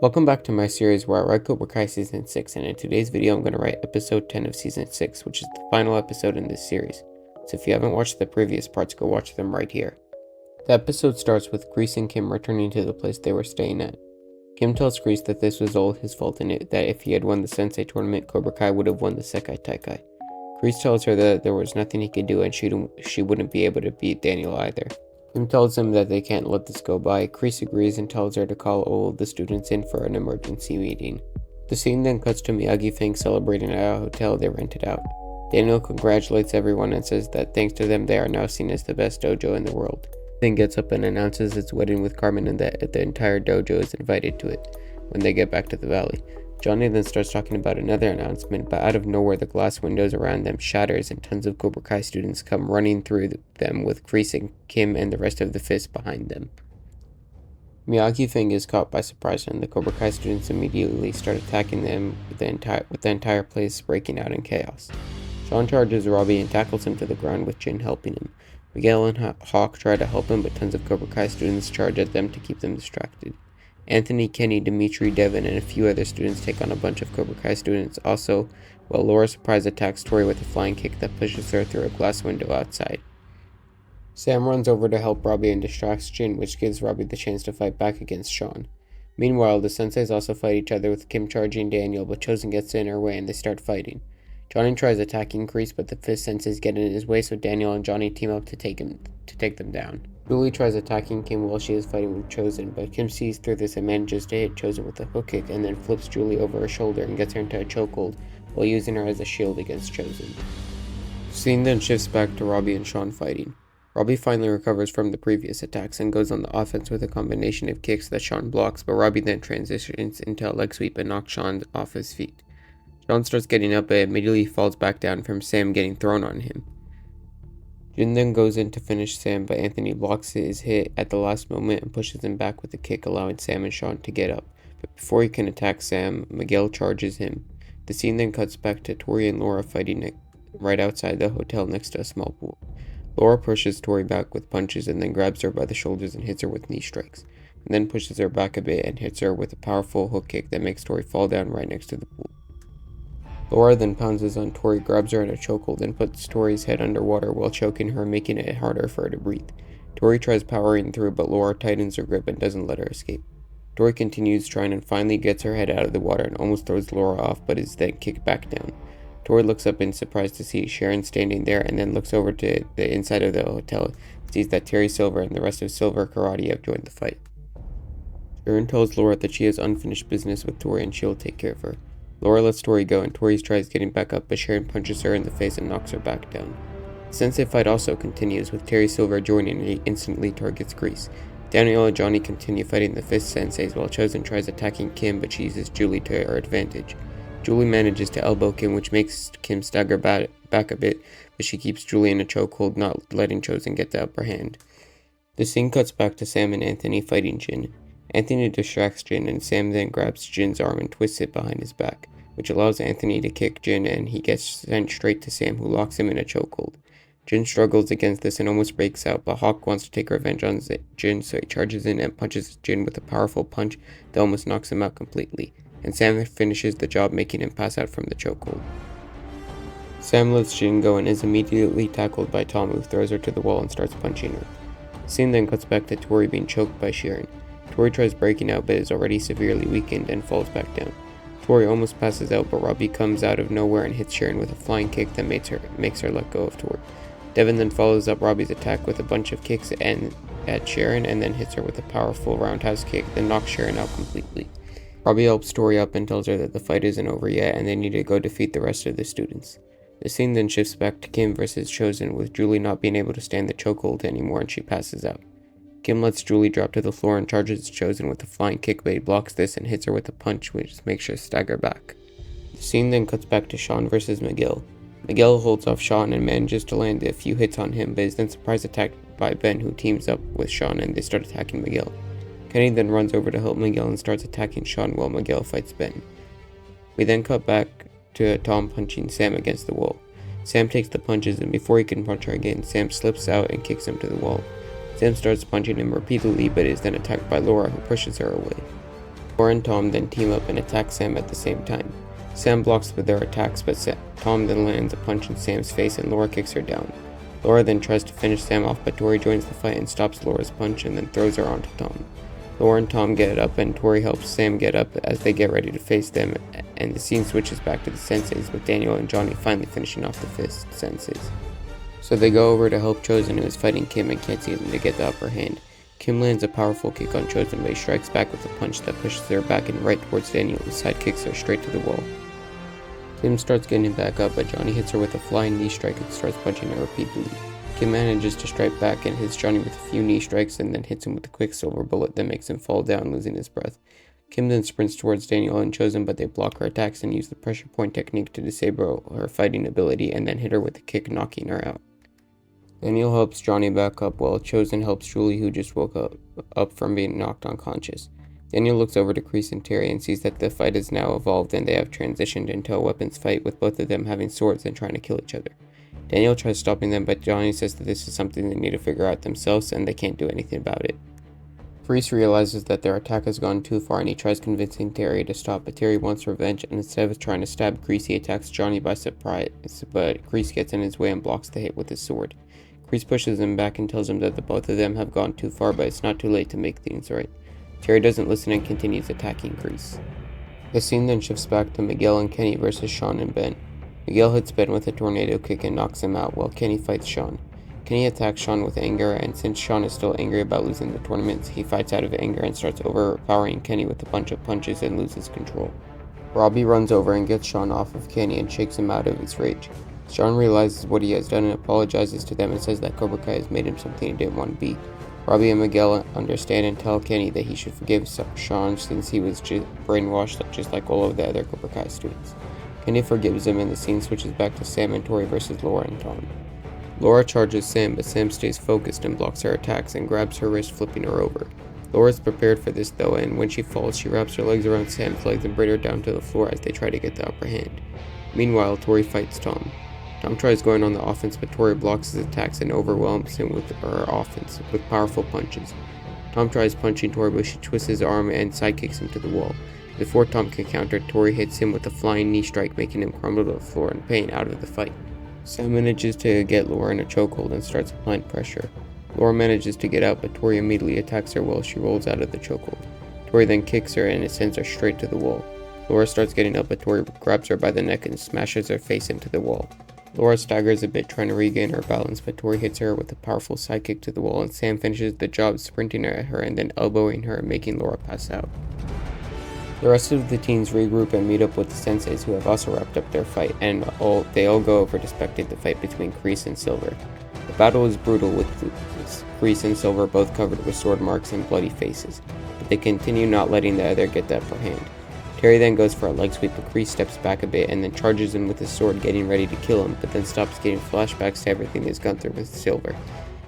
Welcome back to my series where I write Cobra Kai Season 6, and in today's video I'm going to write Episode 10 of Season 6, which is the final episode in this series. So if you haven't watched the previous parts, go watch them right here. The episode starts with Kreese and Kim returning to the place they were staying at. Kim tells Kreese that this was all his fault and that if he had won the Sensei tournament, Cobra Kai would have won the Sekai Taikai. Kreese tells her that there was nothing he could do and she wouldn't be able to beat Daniel either. Kim tells him that they can't let this go by. Kreese agrees and tells her to call all of the students in for an emergency meeting. The scene then cuts to Miyagi-Fang celebrating at a hotel they rented out. Daniel congratulates everyone and says that thanks to them they are now seen as the best dojo in the world. Then gets up and announces its wedding with Carmen and that the entire dojo is invited to it when they get back to the valley. Johnny then starts talking about another announcement, but out of nowhere the glass windows around them shatters and tons of Cobra Kai students come running through them with Kreese and Kim and the rest of the fist behind them. Miyagi-Fang is caught by surprise and the Cobra Kai students immediately start attacking them with the entire place breaking out in chaos. Sean charges Robbie and tackles him to the ground with Jin helping him. Miguel and Hawk try to help him, but tons of Cobra Kai students charge at them to keep them distracted. Anthony, Kenny, Dimitri, Devin, and a few other students take on a bunch of Cobra Kai students also, while Laura surprise attacks Tori with a flying kick that pushes her through a glass window outside. Sam runs over to help Robbie and distracts Jin, which gives Robbie the chance to fight back against Sean. Meanwhile, the senseis also fight each other with Kim charging Daniel, but Chosen gets in her way and they start fighting. Johnny tries attacking Kreese, but the fist senseis get in his way, so Daniel and Johnny team up to take them down. Julie tries attacking Kim while she is fighting with Chosen, but Kim sees through this and manages to hit Chosen with a hook kick and then flips Julie over her shoulder and gets her into a chokehold while using her as a shield against Chosen. The scene then shifts back to Robbie and Sean fighting. Robbie finally recovers from the previous attacks and goes on the offense with a combination of kicks that Sean blocks, but Robbie then transitions into a leg sweep and knocks Sean off his feet. Sean starts getting up but immediately falls back down from Sam getting thrown on him. Jin then goes in to finish Sam, but Anthony blocks his hit at the last moment and pushes him back with a kick, allowing Sam and Sean to get up. But before he can attack Sam, Miguel charges him. The scene then cuts back to Tori and Laura fighting right outside the hotel next to a small pool. Laura pushes Tori back with punches and then grabs her by the shoulders and hits her with knee strikes, and then pushes her back a bit and hits her with a powerful hook kick that makes Tori fall down right next to the pool. Laura then pounces on Tori, grabs her in a chokehold, and puts Tori's head underwater while choking her, making it harder for her to breathe. Tori tries powering through, but Laura tightens her grip and doesn't let her escape. Tori continues trying and finally gets her head out of the water and almost throws Laura off, but is then kicked back down. Tori looks up in surprise to see Sharon standing there and then looks over to the inside of the hotel and sees that Terry Silver and the rest of Silver Karate have joined the fight. Sharon tells Laura that she has unfinished business with Tori and she'll take care of her. Laura lets Tori go and Tori tries getting back up, but Sharon punches her in the face and knocks her back down. The sensei fight also continues, with Terry Silver joining and he instantly targets Kreese. Daniel and Johnny continue fighting the fist senseis while Chosen tries attacking Kim, but she uses Julie to her advantage. Julie manages to elbow Kim, which makes Kim stagger back a bit, but she keeps Julie in a chokehold, not letting Chosen get the upper hand. The scene cuts back to Sam and Anthony fighting Jin. Anthony distracts Jin and Sam then grabs Jin's arm and twists it behind his back, which allows Anthony to kick Jin and he gets sent straight to Sam, who locks him in a chokehold. Jin struggles against this and almost breaks out, but Hawk wants to take revenge on Jin, so he charges in and punches Jin with a powerful punch that almost knocks him out completely, and Sam finishes the job, making him pass out from the chokehold. Sam lets Jin go and is immediately tackled by Tom, who throws her to the wall and starts punching her. The scene then cuts back to Tori being choked by Sharon. Tori tries breaking out but is already severely weakened and falls back down. Tori almost passes out, but Robbie comes out of nowhere and hits Sharon with a flying kick that makes her let go of Tori. Devin then follows up Robbie's attack with a bunch of kicks at Sharon and then hits her with a powerful roundhouse kick that knocks Sharon out completely. Robbie helps Tori up and tells her that the fight isn't over yet and they need to go defeat the rest of the students. The scene then shifts back to Kim versus Chosen, with Julie not being able to stand the chokehold anymore and she passes out. Kim lets Julie drop to the floor and charges Chosen with a flying kick, but he blocks this and hits her with a punch, which makes her stagger back. The scene then cuts back to Sean versus Miguel. Miguel holds off Sean and manages to land a few hits on him, but is then surprise attacked by Ben, who teams up with Sean and they start attacking Miguel. Kenny then runs over to help Miguel and starts attacking Sean while Miguel fights Ben. We then cut back to Tom punching Sam against the wall. Sam takes the punches and before he can punch her again, Sam slips out and kicks him to the wall. Sam starts punching him repeatedly but is then attacked by Laura, who pushes her away. Laura and Tom then team up and attack Sam at the same time. Sam blocks with their attacks, but Tom then lands a punch in Sam's face and Laura kicks her down. Laura then tries to finish Sam off, but Tori joins the fight and stops Laura's punch and then throws her onto Tom. Laura and Tom get up and Tori helps Sam get up as they get ready to face them, and the scene switches back to the senseis with Daniel and Johnny finally finishing off the fist senseis. So they go over to help Chosen, who is fighting Kim and can't seem to get the upper hand. Kim lands a powerful kick on Chosen, but he strikes back with a punch that pushes her back and right towards Daniel, who side kicks her straight to the wall. Kim starts getting back up, but Johnny hits her with a flying knee strike and starts punching her repeatedly. Kim manages to strike back and hits Johnny with a few knee strikes and then hits him with a quicksilver bullet that makes him fall down, losing his breath. Kim then sprints towards Daniel and Chosen, but they block her attacks and use the pressure point technique to disable her fighting ability and then hit her with a kick, knocking her out. Daniel helps Johnny back up while Chosen helps Julie, who just woke up from being knocked unconscious. Daniel looks over to Kreese and Terry and sees that the fight has now evolved and they have transitioned into a weapons fight, with both of them having swords and trying to kill each other. Daniel tries stopping them, but Johnny says that this is something they need to figure out themselves and they can't do anything about it. Kreese realizes that their attack has gone too far and he tries convincing Terry to stop, but Terry wants revenge, and instead of trying to stab Kreese, he attacks Johnny by surprise, but Kreese gets in his way and blocks the hit with his sword. Kreese pushes him back and tells him that the both of them have gone too far, but it's not too late to make things right. Terry doesn't listen and continues attacking Kreese. The scene then shifts back to Miguel and Kenny versus Sean and Ben. Miguel hits Ben with a tornado kick and knocks him out, while Kenny fights Sean. Kenny attacks Sean with anger, and since Sean is still angry about losing the tournament, he fights out of anger and starts overpowering Kenny with a bunch of punches and loses control. Robbie runs over and gets Sean off of Kenny and shakes him out of his rage. Sean realizes what he has done and apologizes to them and says that Cobra Kai has made him something he didn't want to be. Robbie and Miguel understand and tell Kenny that he should forgive Sean since he was brainwashed just like all of the other Cobra Kai students. Kenny forgives him and the scene switches back to Sam and Tori versus Laura and Tom. Laura charges Sam, but Sam stays focused and blocks her attacks and grabs her wrist, flipping her over. Laura is prepared for this though, and when she falls, she wraps her legs around Sam's legs and brings her down to the floor as they try to get the upper hand. Meanwhile, Tori fights Tom. Tom tries going on the offense, but Tori blocks his attacks and overwhelms him with her offense with powerful punches. Tom tries punching Tori, but she twists his arm and sidekicks him to the wall. Before Tom can counter, Tori hits him with a flying knee strike, making him crumble to the floor in pain out of the fight. Sam manages to get Laura in a chokehold and starts applying pressure. Laura manages to get out, but Tori immediately attacks her while she rolls out of the chokehold. Tori then kicks her and it sends her straight to the wall. Laura starts getting up, but Tori grabs her by the neck and smashes her face into the wall. Laura staggers a bit trying to regain her balance, but Tori hits her with a powerful sidekick to the wall, and Sam finishes the job sprinting at her and then elbowing her and making Laura pass out. The rest of the teens regroup and meet up with the senseis, who have also wrapped up their fight, and they all go over to spectate the fight between Kreese and Silver. The battle is brutal, with Kreese and Silver both covered with sword marks and bloody faces, but they continue not letting the other get the upper hand. Terry then goes for a leg sweep, but Kreese steps back a bit and then charges him with his sword, getting ready to kill him, but then stops, getting flashbacks to everything he's gone through with Silver.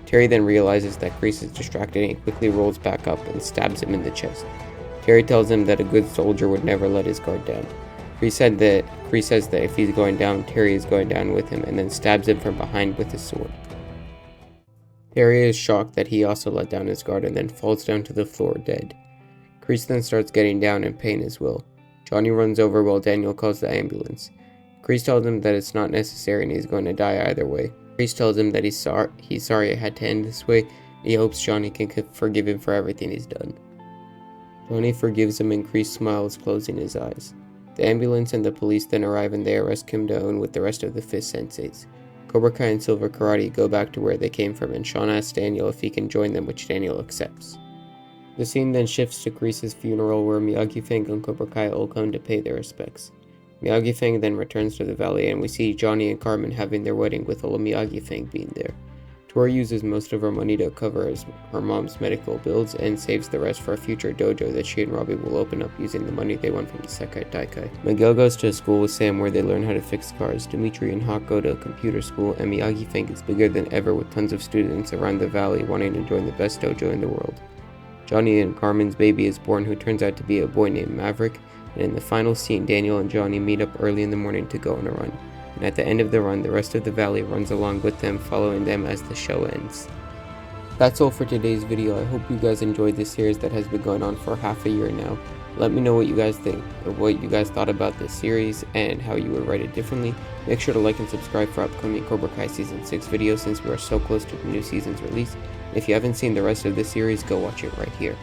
Terry then realizes that Kreese is distracted and quickly rolls back up and stabs him in the chest. Terry tells him that a good soldier would never let his guard down. Kreese says that if he's going down, Terry is going down with him, and then stabs him from behind with his sword. Terry is shocked that he also let down his guard and then falls down to the floor dead. Kreese then starts getting down in pain as well. Johnny runs over while Daniel calls the ambulance. Kreese tells him that it's not necessary and he's going to die either way. Kreese tells him that he's sorry it had to end this way, and he hopes Johnny can forgive him for everything he's done. Johnny forgives him and Kreese smiles, closing his eyes. The ambulance and the police then arrive and they arrest Kim Do-eun with the rest of the Fist senseis. Cobra Kai and Silver Karate go back to where they came from, and Sean asks Daniel if he can join them, which Daniel accepts. The scene then shifts to Kreese's funeral, where Miyagi-Fang and Cobra Kai all come to pay their respects. Miyagi-Fang then returns to the valley, and we see Johnny and Carmen having their wedding with all of Miyagi-Fang being there. Tori uses most of her money to cover her mom's medical bills and saves the rest for a future dojo that she and Robbie will open up using the money they won from the Sekai Daikai. Miguel goes to a school with Sam where they learn how to fix cars. Dimitri and Hawk go to a computer school, and Miyagi-Fang is bigger than ever with tons of students around the valley wanting to join the best dojo in the world. Johnny and Carmen's baby is born, who turns out to be a boy named Maverick, and in the final scene, Daniel and Johnny meet up early in the morning to go on a run. And at the end of the run, the rest of the valley runs along with them, following them as the show ends. That's all for today's video. I hope you guys enjoyed this series that has been going on for half a year now. Let me know what you guys think, or what you guys thought about this series, and how you would write it differently. Make sure to like and subscribe for upcoming Cobra Kai Season 6 videos since we are so close to the new season's release. If you haven't seen the rest of this series, go watch it right here.